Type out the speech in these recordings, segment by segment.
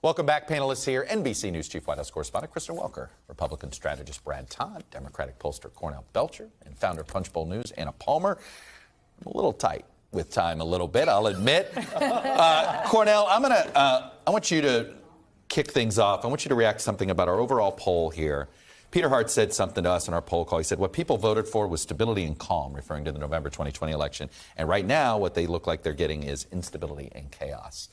Welcome back, panelists here. NBC News Chief White House Correspondent Kristen Welker, Republican strategist Brad Todd, Democratic pollster Cornell Belcher, and founder of PUNCHBOWL News, Anna Palmer. I'm a little tight with time a little bit, I'll admit. Cornell, I want you to kick things off. I want you to react to something about our overall poll here. Peter Hart said something to us in our poll call. He said what people voted for was stability and calm, referring to the November 2020 election. And right now, what they look like they're getting is instability and chaos.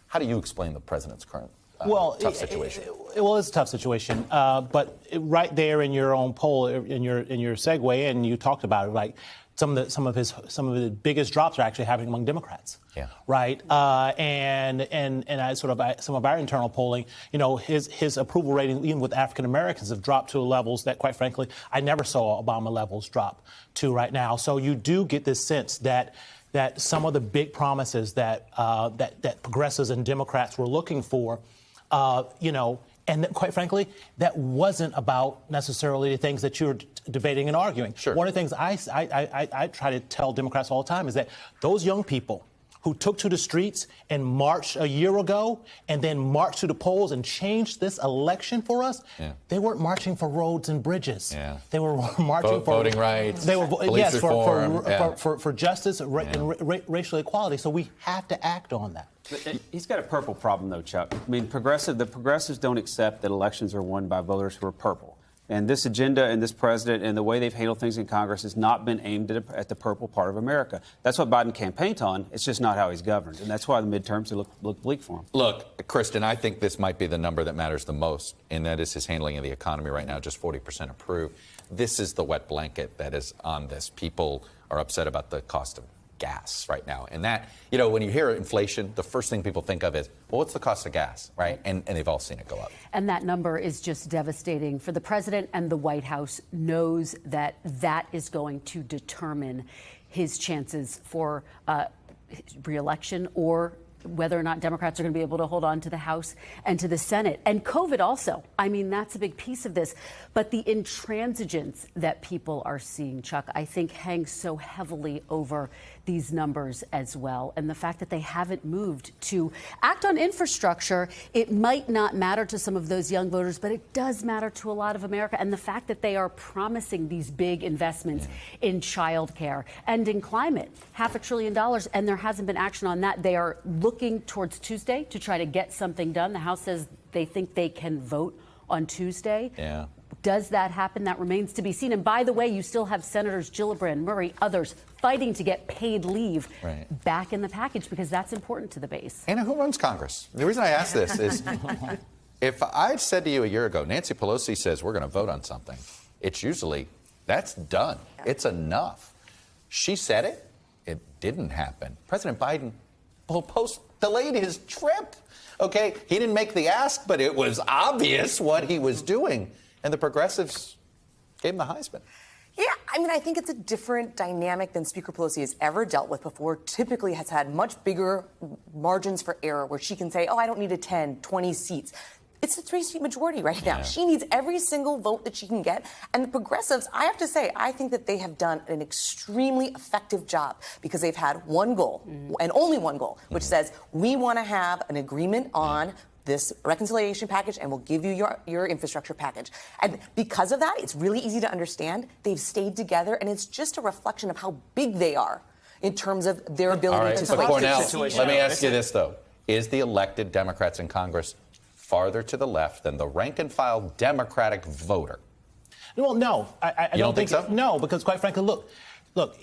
How do you explain the president's current tough situation? It's a tough situation. But right there in your own poll, in your segue, and you talked about it, like some of the biggest drops are actually happening among Democrats. Yeah. Right. And I some of our internal polling, his approval rating, even with African Americans, have dropped to levels that, quite frankly, I never saw Obama levels drop to right now. So you do get this sense that some of the big promises that progressives and Democrats were looking for, and quite frankly, that wasn't about necessarily the things that you're debating and arguing. Sure. One of the things I try to tell Democrats all the time is that those young people who took to the streets and marched a year ago and then marched to the polls and changed this election for us, they weren't marching for roads and bridges. Yeah. They were marching for voting rights, they were, police reform, for justice and racial equality. So we have to act on that. He's got a purple problem, though, Chuck. I mean, the progressives don't accept that elections are won by voters who are purple. And this agenda and this president and the way they've handled things in Congress has not been aimed at the purple part of America. That's what Biden campaigned on. It's just not how he's governed. And that's why the midterms look bleak for him. Look, Kristen, I think this might be the number that matters the most, and that is his handling of the economy right now, just 40% approve. This is the wet blanket that is on this. People are upset about the cost of gas right now. And that, when you hear inflation, the first thing people think of is, well, what's the cost of gas, right? And they've all seen it go up. And that number is just devastating for the president, and the White House knows that that is going to determine his chances for re-election, or whether or not Democrats are going to be able to hold on to the House and to the Senate. And COVID also. I mean, that's a big piece of this. But the intransigence that people are seeing, Chuck, I think hangs so heavily over these numbers as well. And the fact that they haven't moved to act on infrastructure, it might not matter to some of those young voters, but it does matter to a lot of America. And the fact that they are promising these big investments in childcare and in climate, $500 billion, and there hasn't been action on that. They are looking towards Tuesday to try to get something done. The House says they think they can vote on Tuesday. Yeah. Does that happen? That remains to be seen. And by the way, you still have Senators Gillibrand, Murray, others fighting to get paid leave back in the package, because that's important to the base. Anna, who runs Congress? The reason I ask this is if I said to you a year ago, Nancy Pelosi says we're going to vote on something, it's usually, that's done. It's enough. She said it. It didn't happen. President Biden delayed his trip. Okay, he didn't make the ask, but it was obvious what he was doing. And the progressives gave him the Heisman. Yeah, I mean, I think it's a different dynamic than Speaker Pelosi has ever dealt with before. Typically has had much bigger margins for error where she can say, I don't need a 10, 20 seats. It's a 3-seat majority right now. Yeah. She needs every single vote that she can get. And the progressives, I have to say, I think that they have done an extremely effective job, because they've had one goal, and only one goal, which says we want to have an agreement on this reconciliation package, and we'll give you your infrastructure package. And because of that, it's really easy to understand. They've stayed together, and it's just a reflection of how big they are in terms of their ability to but Cornell, let me ask you this, though. Is the elected Democrats in Congress farther to the left than the rank-and-file Democratic voter? Well, no. I don't think so? No, because quite frankly, look, what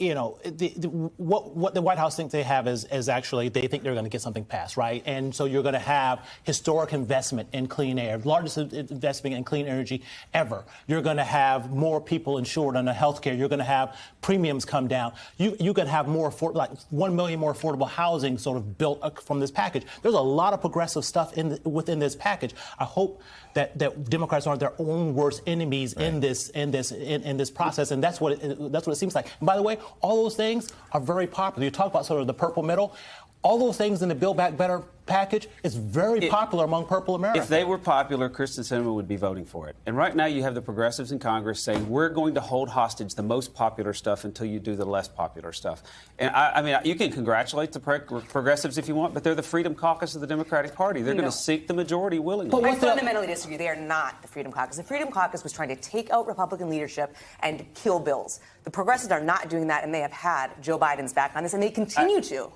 the White House thinks they have is actually they think they're going to get something passed, right? And so you're going to have historic investment in clean air, largest investment in clean energy ever. You're going to have more people insured on the health care. You're going to have premiums come down. You're going to have more, 1 million more affordable housing sort of built from this package. There's a lot of progressive stuff within this package. I hope that Democrats aren't their own worst enemies in this process, and that's what it seems like. And by the way, all those things are very popular. You talk about sort of the purple middle. All those things in the Build Back Better package is very popular among purple Americans. If they were popular, Kristen Sinema would be voting for it. And right now you have the progressives in Congress saying we're going to hold hostage the most popular stuff until you do the less popular stuff. And I mean, you can congratulate the progressives if you want, but they're the Freedom Caucus of the Democratic Party. They're going to seek the majority willingly. I fundamentally disagree. They are not the Freedom Caucus. The Freedom Caucus was trying to take out Republican leadership and kill bills. The progressives are not doing that, and they have had Joe Biden's back on this, and they continue to.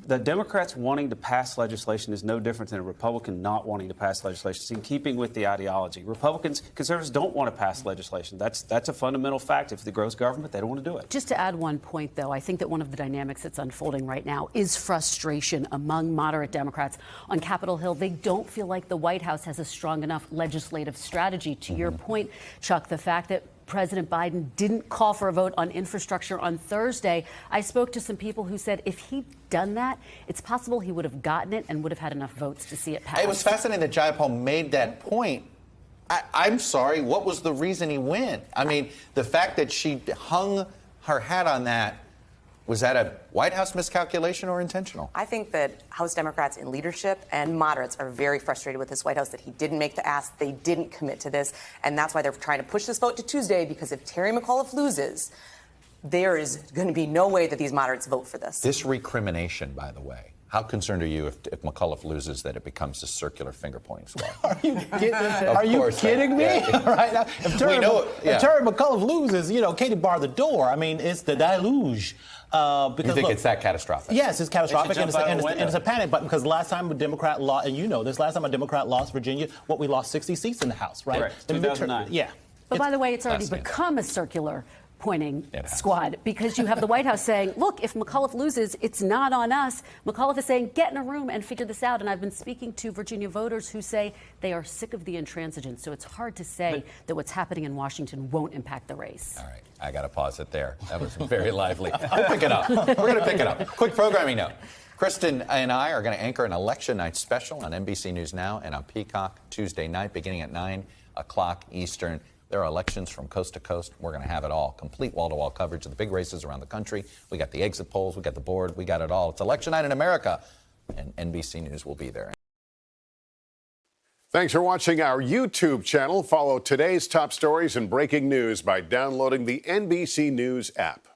The Democrats wanting to pass legislation is no different than a Republican not wanting to pass legislation. It's in keeping with the ideology. Conservatives don't want to pass legislation. That's a fundamental fact. If it grows government, they don't want to do it. Just to add one point, though, I think that one of the dynamics that's unfolding right now is frustration among moderate Democrats on Capitol Hill. They don't feel like the White House has a strong enough legislative strategy. To your point, Chuck, the fact that President Biden didn't call for a vote on infrastructure on Thursday. I spoke to some people who said if he'd done that, it's possible he would have gotten it and would have had enough votes to see it pass. It was fascinating that Jayapal made that point. I'm sorry, what was the reason he went? I mean, the fact that she hung her hat on that, was that a White House miscalculation or intentional? I think that House Democrats in leadership and moderates are very frustrated with this White House that he didn't make the ask, they didn't commit to this, and that's why they're trying to push this vote to Tuesday, because if Terry McAuliffe loses, there is going to be no way that these moderates vote for this. This recrimination, by the way, how concerned are you if McAuliffe loses that it becomes a circular finger-pointing squad? Are you kidding me? Yeah. Right now, if Terry McAuliffe loses, Katie barred the door. I mean, it's the deluge. Because, you think it's that catastrophic? Yes, it's catastrophic, and it's a panic button, because last time a Democrat lost, and last time a Democrat lost Virginia, we lost 60 seats in the House, right? Correct. 2009. Yeah. But by the way, it's already become a circular pointing squad, because you have the White House saying, look, if McAuliffe loses, it's not on us. McAuliffe is saying, get in a room and figure this out. And I've been speaking to Virginia voters who say they are sick of the intransigence. So it's hard to say that what's happening in Washington won't impact the race. All right. I got to pause it there. That was very lively. We'll pick it up. We're going to pick it up. Quick programming note. Kristen and I are going to anchor an election night special on NBC News Now and on Peacock Tuesday night beginning at 9 o'clock Eastern. There are elections from coast to coast. We're going to have it all. Complete wall-to-wall coverage of the big races around the country. We got the exit polls. We got the board. We got it all. It's election night in America, and NBC News will be there. Thanks for watching our YouTube channel. Follow today's top stories and breaking news by downloading the NBC News app.